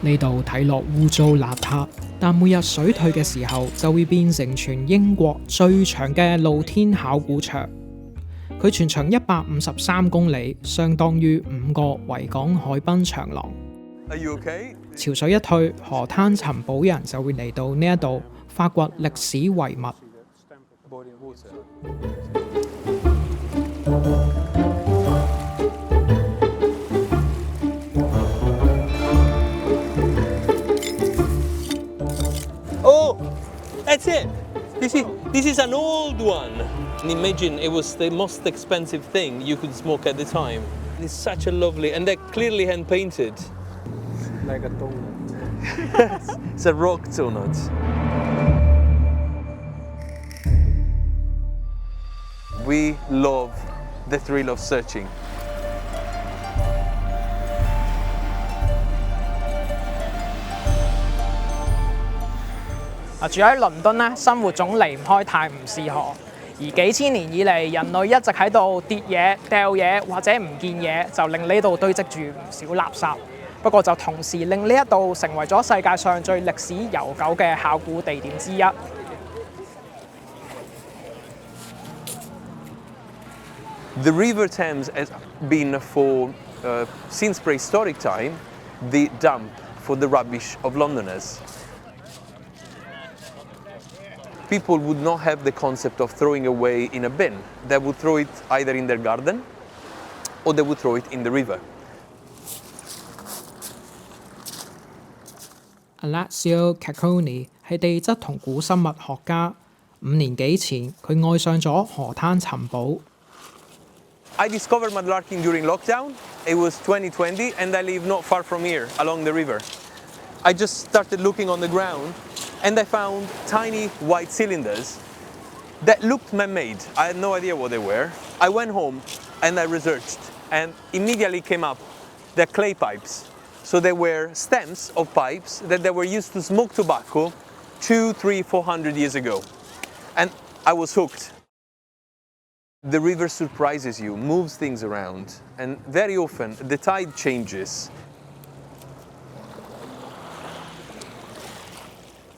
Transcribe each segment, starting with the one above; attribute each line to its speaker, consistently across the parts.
Speaker 1: 呢度睇落污糟邋遢，但每日水退嘅時候就會變成全英國最長嘅露天考古場。佢全長153公里，相當於5個維港海濱長廊。
Speaker 2: Are you okay?
Speaker 1: 潮水一退，河灘尋寶人就會嚟到呢一度發掘歷史遺物。
Speaker 2: Oh, that's it. This is an old one. Imagine it was the most expensive thing you could smoke at the time. It's such a lovely, and they're clearly hand painted.
Speaker 3: Like a donut.
Speaker 2: It's a rock donut. We love the thrill of searching.
Speaker 1: 住喺倫敦咧，生活總離唔開泰晤士河，而幾千年以嚟，人類一直喺度跌嘢、掉嘢或者唔見嘢，就令呢度堆積住唔少垃圾。不過就同時令呢一度成為咗世界上最歷史悠久嘅考古地點之一。
Speaker 2: The River Thames has been since prehistoric time, the dump for the rubbish of Londoners. People would not have the concept of throwing away in a bin. They would throw it either in their garden or they would throw it in the river.
Speaker 1: Alessio Checconi 係地質同古生物學家。5年幾前，佢愛上咗河灘尋寶。
Speaker 2: I discovered mudlarking during lockdown. It was 2020 and I live not far from here, along the river. I just started looking on the ground and I found tiny white cylinders that looked man-made. I had no idea what they were. I went home and I researched and immediately came up they're clay pipes. So they were stems of pipes that they were used to smoke tobacco 200, 300, 400 years ago. And I was hooked. The river surprises you, moves things around, and very often the tide changes.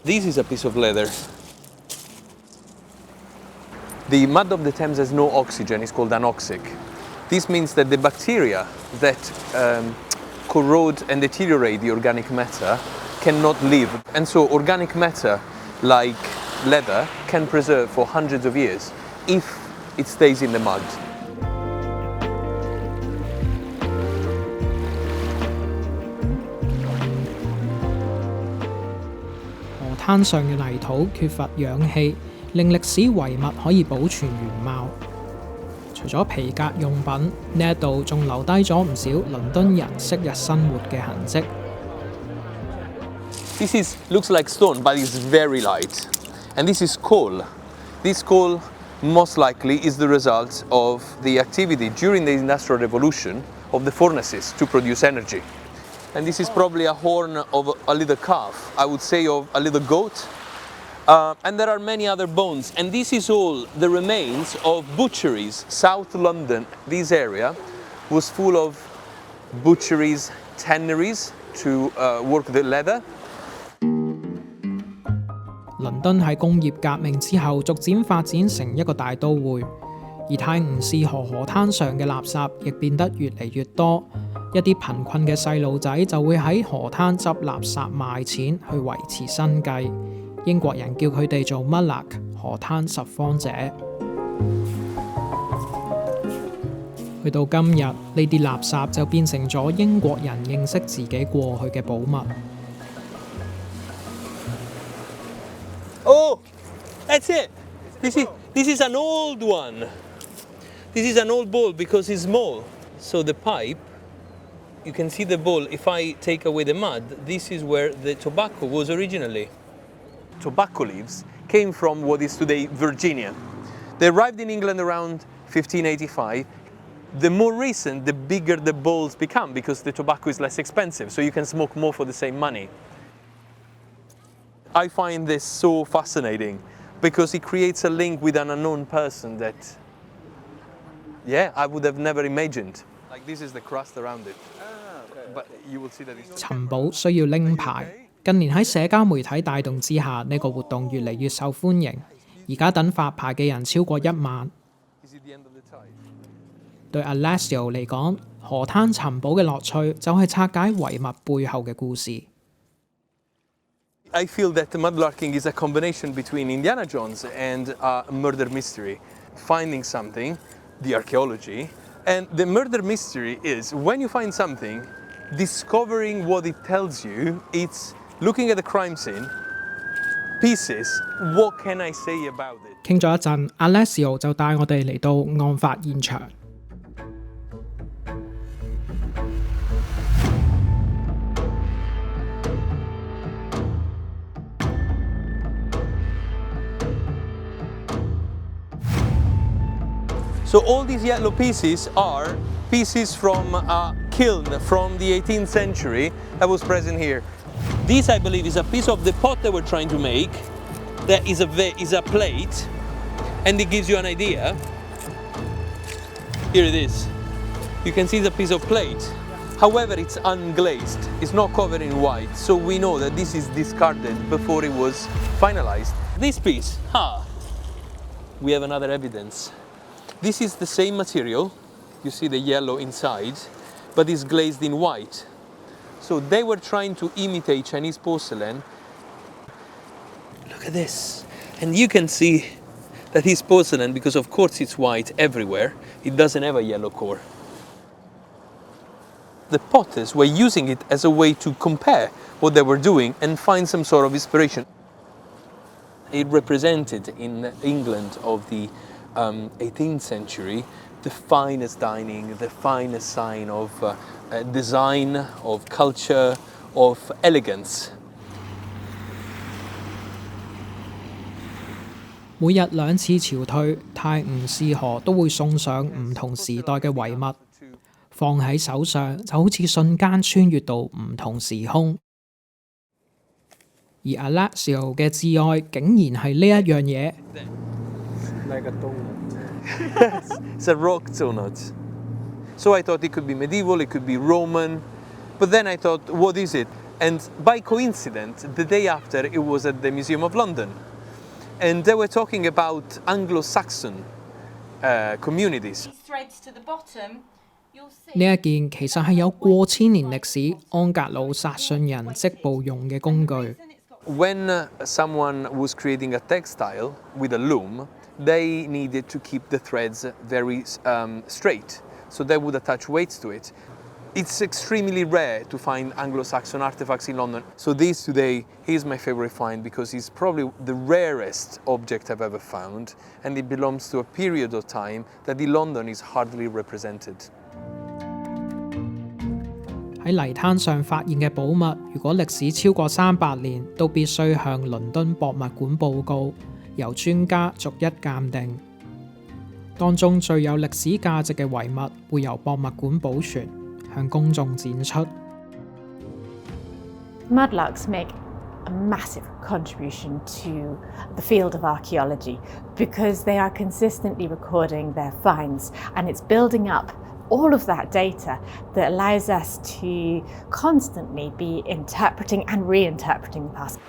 Speaker 2: This is a piece of leather. The mud of the Thames has no oxygen, it's called anoxic. This means that the bacteria that corrode and deteriorate the organic matter cannot live. And so organic matter, like leather, can preserve for hundreds of years if it stays in the mud.
Speaker 1: 河灘上嘅泥土缺乏氧氣，令歷史遺物可以保存原貌。除咗皮革用品，呢一度仲留低咗唔少倫敦人昔日生活嘅痕跡。
Speaker 2: This looks like stone, but it's very light. And this is coal. This coal most likely is the result of the activity during the Industrial Revolution of the furnaces to produce energy. And this is probably a horn of a little calf, I would say of a little goat. And there are many other bones. And this is all the remains of butcheries. South London, this area, was full of butcheries, tanneries to work the leather.
Speaker 1: 倫敦喺工業革命之後逐漸發展成一個大都會，而泰晤士河河灘上嘅垃圾亦變得越嚟越多。一啲貧困嘅細路仔就會喺河灘執垃圾賣錢去維持生計。英國人叫佢哋做 mudlark 河灘拾荒者。去到今日，呢啲垃圾就變成咗英國人認識自己過去嘅寶物。
Speaker 2: Oh, that's it. This is an old one. This is an old bowl because it's small. So the pipe, you can see the bowl. If I take away the mud, this is where the tobacco was originally. Tobacco leaves came from what is today Virginia. They arrived in England around 1585. The more recent, the bigger the bowls become because the tobacco is less expensive, so you can smoke more for the same money. I find this so fascinating because it creates a link with an unknown person that, I would have never imagined. Like this is the crust around it. but you will see that it's
Speaker 1: 尋寶需要拎牌。近年喺社交媒體帶動之下，呢個活動越嚟越受歡迎。而家等發牌嘅人超過1萬。對 Alessio 嚟講，河灘尋寶嘅樂趣就係拆解遺物背後嘅故事。
Speaker 2: I feel that mudlarking is a combination between Indiana Jones and a murder mystery. Finding something, the archaeology, and the murder mystery is when you find something, discovering what it tells you. It's looking at the crime scene, pieces, what can I say about it?
Speaker 1: 傾咗一陣 ，Alessio 就帶我哋嚟到案發現場。
Speaker 2: So all these yellow pieces are pieces from a kiln from the 18th century that was present here. This, I believe, is a piece of the pot that we're trying to make. That is a plate, and it gives you an idea. Here it is. You can see the piece of plate. However, it's unglazed. It's not covered in white, so we know that this is discarded before it was finalized. This piece, we have another evidence. This is the same material. You see the yellow inside, but it's glazed in white. So they were trying to imitate Chinese porcelain. Look at this. And you can see that it's porcelain because of course it's white everywhere. It doesn't have a yellow core. The potters were using it as a way to compare what they were doing and find some sort of inspiration. It represented in England of the 18th century the finest dining, the finest sign of design, of culture, of elegance.
Speaker 1: 每日2次潮退，泰晤士河都會送上唔同時代嘅遺物，放喺手上就好似瞬間穿越到唔同時空。而 Alessio 嘅摯愛竟然係呢一樣嘢。
Speaker 3: Like a donut.
Speaker 2: It's a rock donut. So I thought it could be medieval, it could be Roman, but then I thought, what is it? And by coincidence, the day after, it was at the Museum of London. And they were talking about Anglo-Saxon communities.
Speaker 4: Threads to the bottom, you'll see.
Speaker 1: 呢一件其實係有過千年歷史安格魯撒遜人織布用嘅工具。
Speaker 2: When someone was creating a textile with a loom, they needed to keep the threads very straight, so they would attach weights to it. It's extremely rare to find Anglo-Saxon artifacts in London. So this today is my favorite find because it's probably the rarest object I've ever found, and it belongs to a period of time that in London is hardly represented.
Speaker 1: 喺泥灘上發現嘅寶物，如果歷史超過300年，都必須向倫敦博物館報告，由專家逐一鑑定。當中最有歷史價值嘅遺物會由博物館保存，向公眾展出。
Speaker 4: Mudlarks make a massive contribution to the field of archaeology because they are consistently recording their finds, and it's building up all of that data that allows us to constantly be interpreting and reinterpreting the past.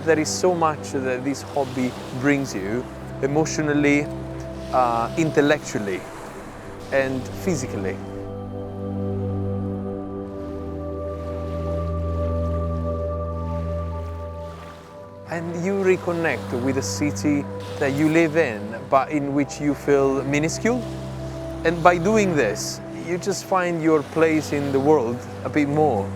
Speaker 2: There is so much that this hobby brings you emotionally, intellectually, and physically. And you reconnect with a city that you live in, but in which you feel minuscule. And by doing this, you just find your place in the world a bit more.